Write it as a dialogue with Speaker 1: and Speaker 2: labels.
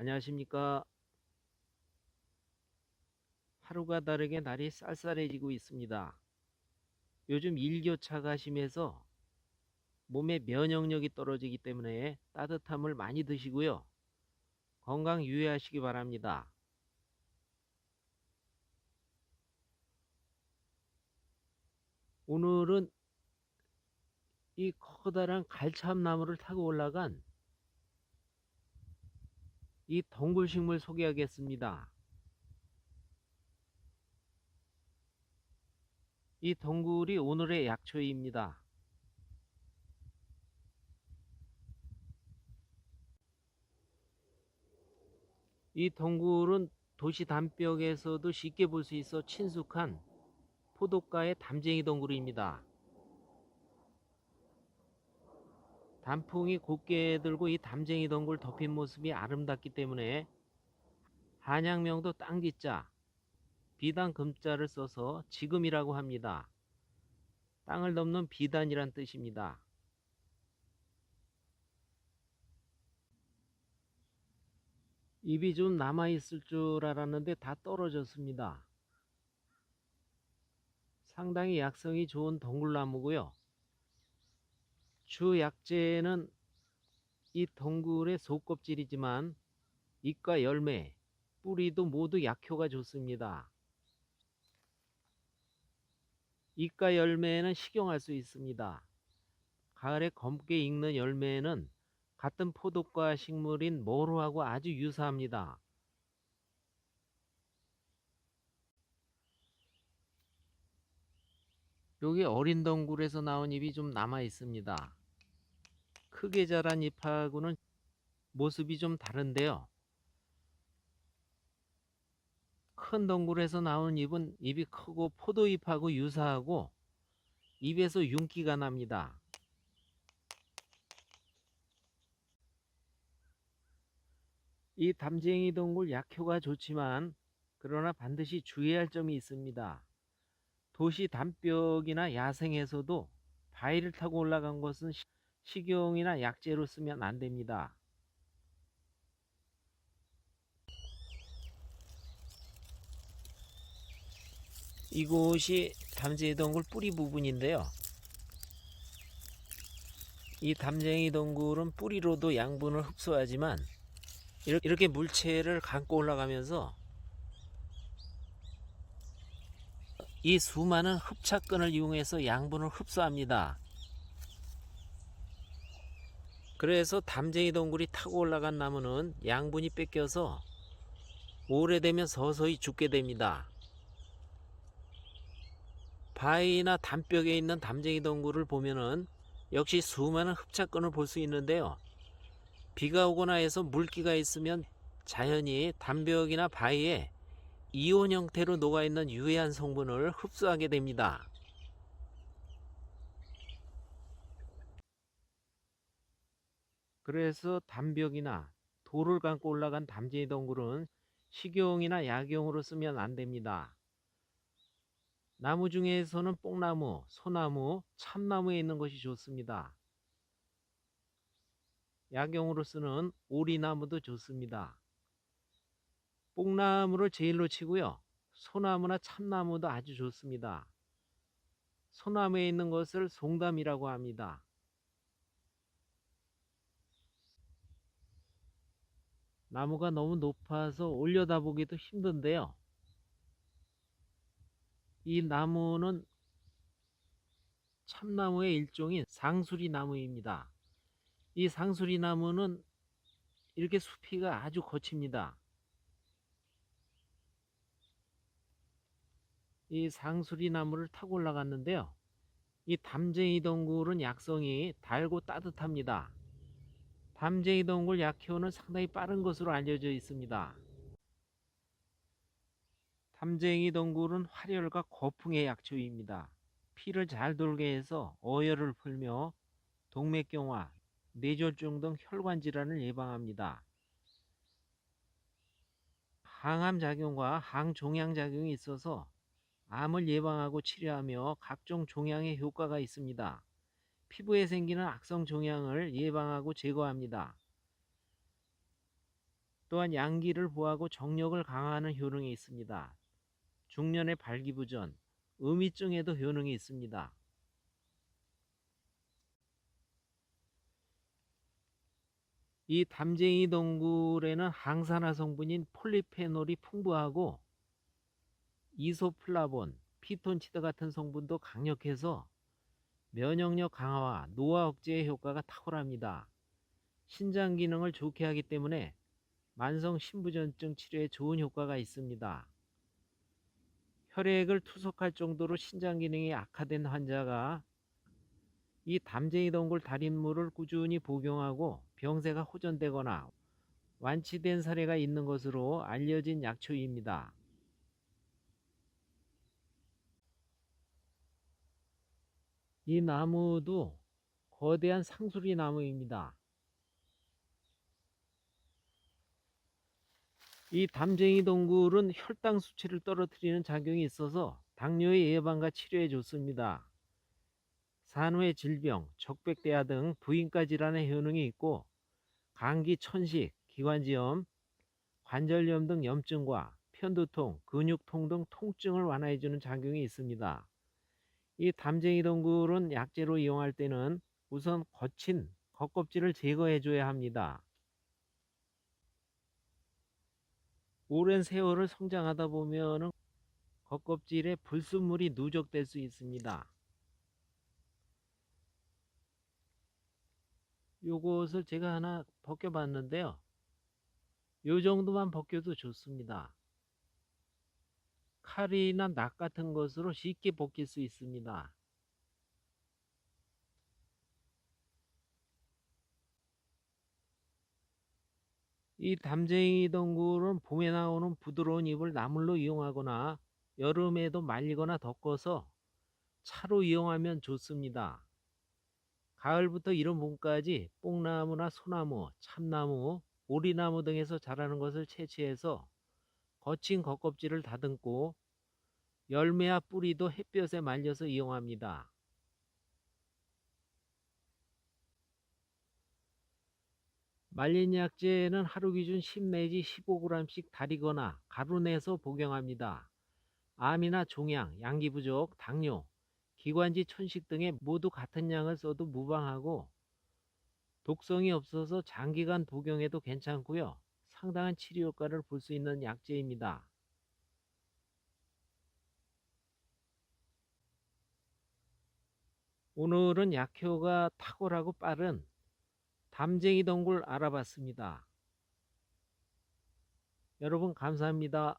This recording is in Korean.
Speaker 1: 안녕하십니까. 하루가 다르게 날이 쌀쌀해지고 있습니다. 요즘 일교차가 심해서 몸의 면역력이 떨어지기 때문에 따뜻함을 많이 드시고요. 건강 유의하시기 바랍니다. 오늘은 이 커다란 갈참나무를 타고 올라간 이 동굴식물 소개하겠습니다. 이 동굴이 오늘의 약초입니다. 이 동굴은 도시 담벽에서도 쉽게 볼 수 있어 친숙한 포도가의 담쟁이 동굴입니다. 단풍이 곱게 들고 이 담쟁이 덩굴 덮인 모습이 아름답기 때문에 한양명도 땅지자, 비단 금자를 써서 지금이라고 합니다. 땅을 덮는 비단이란 뜻입니다. 잎이 좀 남아있을 줄 알았는데 다 떨어졌습니다. 상당히 약성이 좋은 덩굴나무고요. 주 약재는 이 덩굴의 속껍질이지만 잎과 열매, 뿌리도 모두 약효가 좋습니다. 잎과 열매는 식용할 수 있습니다. 가을에 검게 익는 열매는 같은 포도과 식물인 모루하고 아주 유사합니다. 여기 어린 덩굴에서 나온 잎이 좀 남아 있습니다. 크게 자란 잎하고는 모습이 좀 다른데요. 큰 덩굴에서 나온 잎은 잎이 크고 포도잎하고 유사하고 잎에서 윤기가 납니다. 이 담쟁이 덩굴 약효가 좋지만 그러나 반드시 주의할 점이 있습니다. 도시 담벽이나 야생에서도 바위를 타고 올라간 것은 식용이나 약재로 쓰면 안 됩니다. 이곳이 담쟁이 덩굴 뿌리 부분인데요. 이 담쟁이 덩굴은 뿌리로도 양분을 흡수하지만 이렇게 물체를 감고 올라가면서 이 수많은 흡착근을 이용해서 양분을 흡수합니다. 그래서 담쟁이 덩굴이 타고 올라간 나무는 양분이 뺏겨서 오래되면 서서히 죽게 됩니다. 바위나 담벽에 있는 담쟁이 덩굴을 보면은 역시 수많은 흡착근을 볼 수 있는데요. 비가 오거나 해서 물기가 있으면 자연히 담벽이나 바위에 이온 형태로 녹아있는 유해한 성분을 흡수하게 됩니다. 그래서 담벽이나 돌을 감고 올라간 담쟁이 덩굴은 식용이나 약용으로 쓰면 안 됩니다. 나무 중에서는 뽕나무, 소나무, 참나무에 있는 것이 좋습니다. 약용으로 쓰는 오리나무도 좋습니다. 뽕나무를 제일로 치고요. 소나무나 참나무도 아주 좋습니다. 소나무에 있는 것을 송담이라고 합니다. 나무가 너무 높아서 올려다보기도 힘든데요. 이 나무는 참나무의 일종인 상수리 나무입니다. 이 상수리 나무는 이렇게 수피가 아주 거칩니다. 이 상수리 나무를 타고 올라갔는데요. 이 담쟁이 덩굴은 약성이 달고 따뜻합니다. 담쟁이 덩굴 약효는 상당히 빠른 것으로 알려져 있습니다. 담쟁이 덩굴은 활혈과 거풍의 약초입니다. 피를 잘 돌게 해서 어혈을 풀며 동맥경화, 뇌졸중 등 혈관 질환을 예방합니다. 항암 작용과 항종양 작용이 있어서 암을 예방하고 치료하며 각종 종양에 효과가 있습니다. 피부에 생기는 악성 종양을 예방하고 제거합니다. 또한 양기를 보하고 정력을 강화하는 효능이 있습니다. 중년의 발기부전, 음이증에도 효능이 있습니다. 이 담쟁이 동굴에는 항산화 성분인 폴리페놀이 풍부하고 이소플라본, 피톤치드 같은 성분도 강력해서 면역력 강화와 노화 억제의 효과가 탁월합니다. 신장 기능을 좋게 하기 때문에 만성 신부전증 치료에 좋은 효과가 있습니다. 혈액을 투석할 정도로 신장 기능이 악화된 환자가 이 담쟁이 동굴 달인물을 꾸준히 복용하고 병세가 호전되거나 완치된 사례가 있는 것으로 알려진 약초입니다. 이 나무도 거대한 상수리 나무입니다. 이 담쟁이 동굴은 혈당 수치를 떨어뜨리는 작용이 있어서 당뇨의 예방과 치료에 좋습니다. 산후의 질병, 적백대화 등 부인과 질환의 효능이 있고 감기, 천식, 기관지염, 관절염 등 염증과 편두통, 근육통 등 통증을 완화해주는 작용이 있습니다. 이 담쟁이 동굴은 약재로 이용할 때는 우선 거친 겉껍질을 제거해줘야 합니다. 오랜 세월을 성장하다 보면 겉껍질에 불순물이 누적될 수 있습니다. 요것을 제가 하나 벗겨봤는데요. 요 정도만 벗겨도 좋습니다. 칼이나 낫 같은 것으로 쉽게 벗길 수 있습니다. 이 담쟁이 동굴은 봄에 나오는 부드러운 잎을 나물로 이용하거나 여름에도 말리거나 덮어서 차로 이용하면 좋습니다. 가을부터 이른 봄까지 뽕나무나 소나무, 참나무, 오리나무 등에서 자라는 것을 채취해서 거친 겉껍질을 다듬고 열매와 뿌리도 햇볕에 말려서 이용합니다. 말린 약재는 하루 기준 10 내지 15g씩 달이거나 가루 내서 복용합니다. 암이나 종양, 양기 부족, 당뇨, 기관지 천식 등에 모두 같은 양을 써도 무방하고 독성이 없어서 장기간 복용해도 괜찮고요. 상당한 치료 효과를 볼 수 있는 약재입니다. 오늘은 약효가 탁월하고 빠른 담쟁이 동굴 알아봤습니다. 여러분 감사합니다.